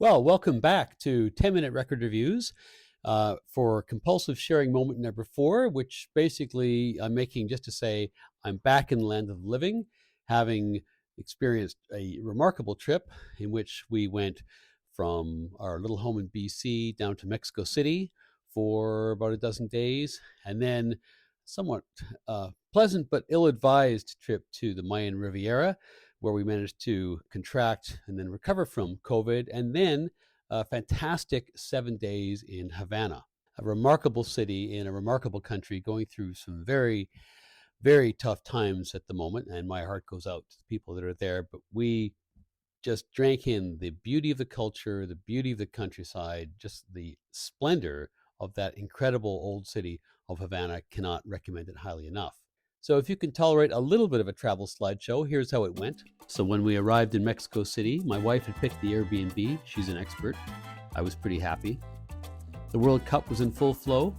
Well, welcome back to 10-Minute Record Reviews for compulsive sharing moment number 4, which basically I'm making just to say I'm back in the land of the living, having experienced a remarkable trip in which we went from our little home in BC down to Mexico City for about a dozen days, and then somewhat pleasant but ill-advised trip to the Mayan Riviera, where we managed to contract and then recover from COVID, and then a fantastic 7 days in Havana, a remarkable city in a remarkable country going through some very, very tough times at the moment. And my heart goes out to the people that are there. But we just drank in the beauty of the culture, the beauty of the countryside, just the splendor of that incredible old city of Havana. Cannot recommend it highly enough. So if you can tolerate a little bit of a travel slideshow, here's how it went. So when we arrived in Mexico City, my wife had picked the Airbnb. She's an expert. I was pretty happy. The World Cup was in full flow.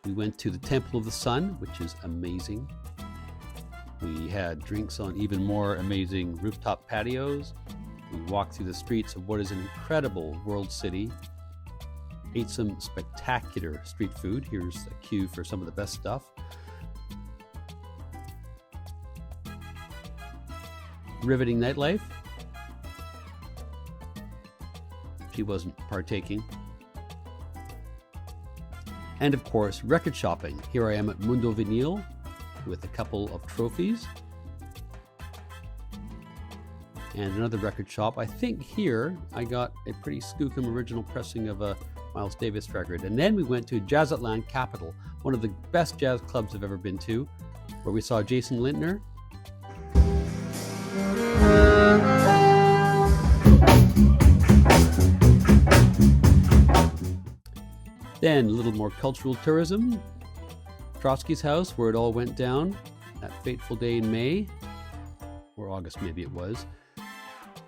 We went to the Temple of the Sun, which is amazing. We had drinks on even more amazing rooftop patios. We walked through the streets of what is an incredible world city. Ate some spectacular street food. Here's a cue for some of the best stuff. Riveting nightlife. She wasn't partaking. And of course, record shopping. Here I am at Mundo Vinyl with a couple of trophies. And another record shop. I think here I got a pretty skookum original pressing of a Miles Davis record. And then we went to Jazzatland Capital, one of the best jazz clubs I've ever been to, where we saw Jason Lintner. Then a little more cultural tourism. Trotsky's house, where it all went down that fateful day in May, or August maybe it was.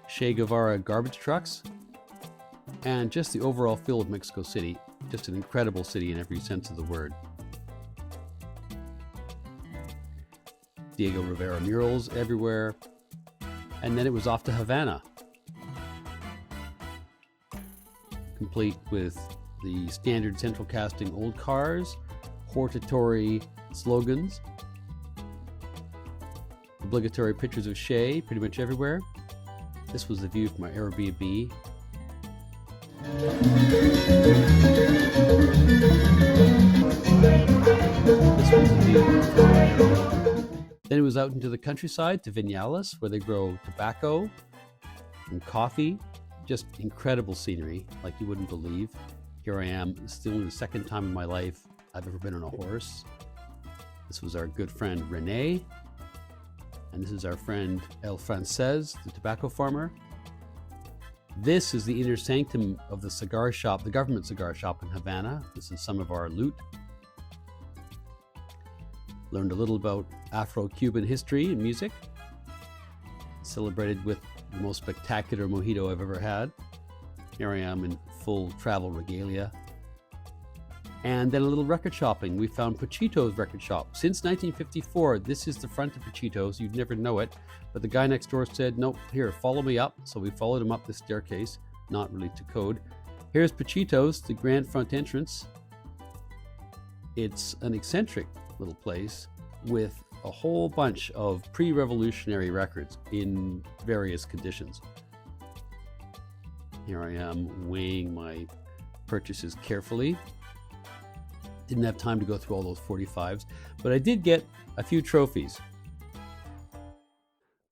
Che Guevara garbage trucks, and just the overall feel of Mexico City. Just an incredible city in every sense of the word. Diego Rivera murals everywhere. And then it was off to Havana, complete with the standard central casting old cars, hortatory slogans, obligatory pictures of Che pretty much everywhere. This was the view from our Airbnb. This was the view. Then it was out into the countryside to Vinales, where they grow tobacco and coffee. Just incredible scenery, like you wouldn't believe. Here I am, still the second time in my life I've ever been on a horse. This was our good friend Rene, and this is our friend El Frances, the tobacco farmer. This is the inner sanctum of the cigar shop, the government cigar shop in Havana. This is some of our loot. Learned a little about Afro-Cuban history and music. Celebrated with the most spectacular mojito I've ever had. Here I am in full travel regalia. And then a little record shopping. We found Pachito's record shop. Since 1954, this is the front of Pachito's. You'd never know it. But the guy next door said, nope, here, follow me up. So we followed him up the staircase, not really to code. Here's Pachito's, the grand front entrance. It's an eccentric little place with a whole bunch of pre-revolutionary records in various conditions. Here I am weighing my purchases carefully. Didn't have time to go through all those 45s, but I did get a few trophies.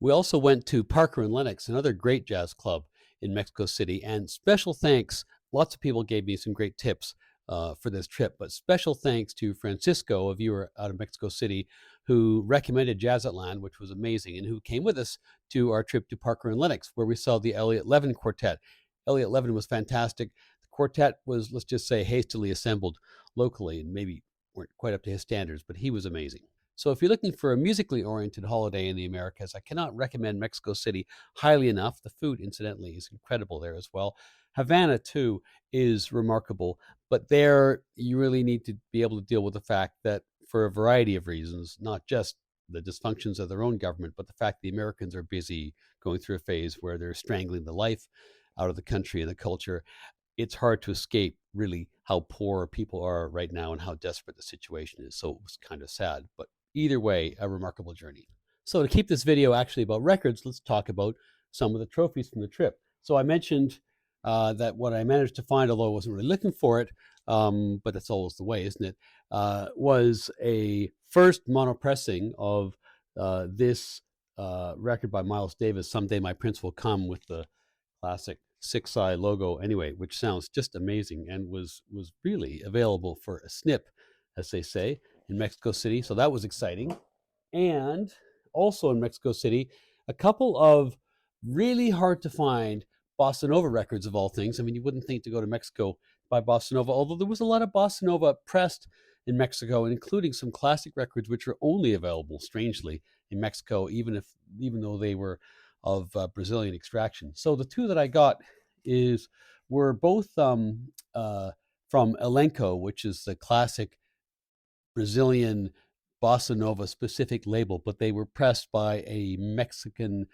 We also went to Parker and Lennox, another great jazz club in Mexico City, and special thanks. Lots of people gave me some great tips for this trip, but special thanks to Francisco, a viewer out of Mexico City, who recommended Jazzatland, which was amazing, and who came with us to our trip to Parker and Lennox, where we saw the Elliott Levin Quartet. Elliott Levin was fantastic. The quartet was, let's just say, hastily assembled locally and maybe weren't quite up to his standards, but he was amazing. So if you're looking for a musically oriented holiday in the Americas, I cannot recommend Mexico City highly enough. The food, incidentally, is incredible there as well. Havana, too, is remarkable, but there you really need to be able to deal with the fact that for a variety of reasons, not just the dysfunctions of their own government, but the fact the Americans are busy going through a phase where they're strangling the life out of the country and the culture. It's hard to escape really how poor people are right now and how desperate the situation is. So it was kind of sad, but either way, a remarkable journey. So to keep this video actually about records, let's talk about some of the trophies from the trip. So I mentioned that what I managed to find, although I wasn't really looking for it, but that's always the way, isn't it, was a first mono pressing of this record by Miles Davis, Someday My Prince Will Come, with the classic 6i logo anyway, which sounds just amazing, and was really available for a snip, as they say, in Mexico City. So that was exciting. And also in Mexico City, a couple of really hard to find bossa nova records, of all things. I mean, you wouldn't think to go to Mexico by bossa nova, although there was a lot of bossa nova pressed in Mexico, including some classic records which are only available, strangely, in Mexico, even though they were of Brazilian extraction. So the two that I got were both from Elenco, which is the classic Brazilian bossa nova specific label, but they were pressed by a Mexican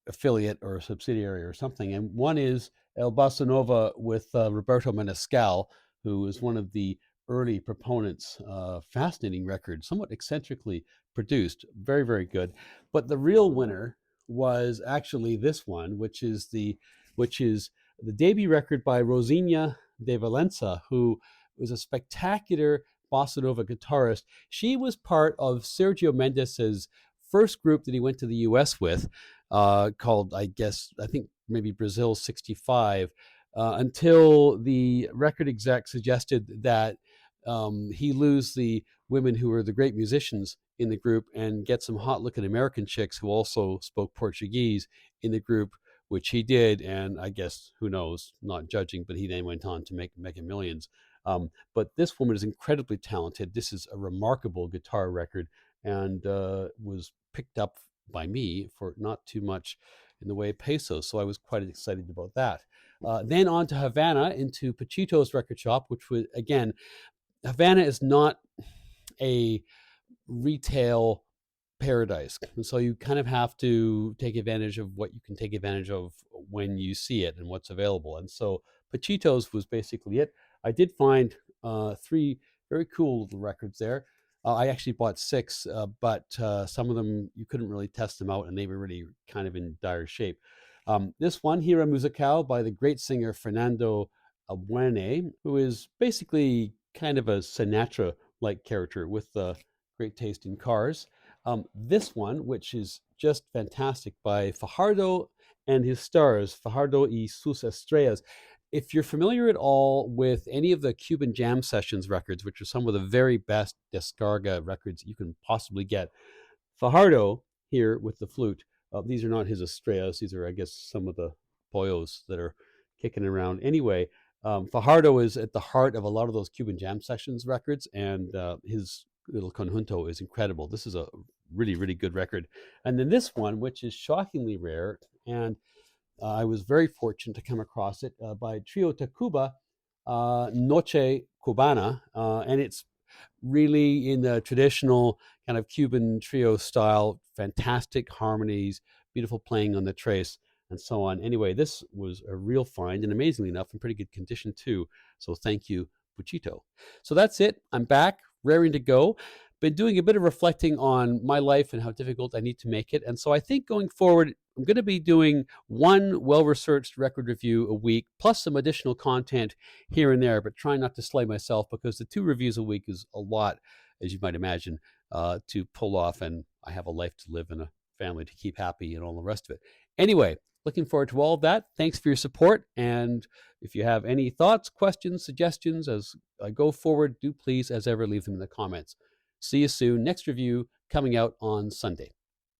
affiliate or subsidiary or something. And one is El Bossa Nova with Roberto Menescal, who is one of the early proponents. Fascinating record, somewhat eccentrically produced, very, very good. But the real winner was actually this one, which is the debut record by Rosina de Valença, who was a spectacular bossa nova guitarist. She was part of Sergio Mendes's first group that he went to the US with, called, I think maybe Brazil 65, until the record exec suggested that he lose the women who were the great musicians in the group and get some hot looking American chicks who also spoke Portuguese in the group, which he did. And I guess, who knows, not judging, but he then went on to make mega millions. But this woman is incredibly talented. This is a remarkable guitar record, and was picked up by me for not too much in the way of pesos. So I was quite excited about that. Then on to Havana, into Pachito's record shop, which was, again, Havana is not a retail paradise. And so you kind of have to take advantage of what you can take advantage of when you see it and what's available. And so Pachito's was basically it. I did find 3 very cool little records there. I actually bought 6, but some of them you couldn't really test them out, and they were really kind of in dire shape. This one, Hira Musical, by the great singer Fernando Albuene, who is basically kind of a Sinatra-like character with great taste in cars. This one, which is just fantastic, by Fajardo and his stars, Fajardo y sus estrellas. If you're familiar at all with any of the Cuban Jam Sessions records, which are some of the very best descarga records you can possibly get, Fajardo here with the flute, these are not his estrellas, these are, I guess, some of the pollos that are kicking around. Anyway, Fajardo is at the heart of a lot of those Cuban Jam Sessions records, and his little conjunto is incredible. This is a really, really good record. And then this one, which is shockingly rare, and I was very fortunate to come across it, by Trio Tacuba, Noche Cubana, and it's really in the traditional kind of Cuban trio style, fantastic harmonies, beautiful playing on the tres, and so on. Anyway, this was a real find, and amazingly enough, in pretty good condition too. So thank you, Puchito. So that's it. I'm back, raring to go. Been doing a bit of reflecting on my life and how difficult I need to make it. And so I think going forward, I'm going to be doing one well-researched record review a week, plus some additional content here and there, but trying not to slay myself, because the 2 reviews a week is a lot, as you might imagine, to pull off. And I have a life to live and a family to keep happy and all the rest of it. Anyway, looking forward to all of that. Thanks for your support. And if you have any thoughts, questions, suggestions as I go forward, do please, as ever, leave them in the comments. See you soon. Next review coming out on Sunday.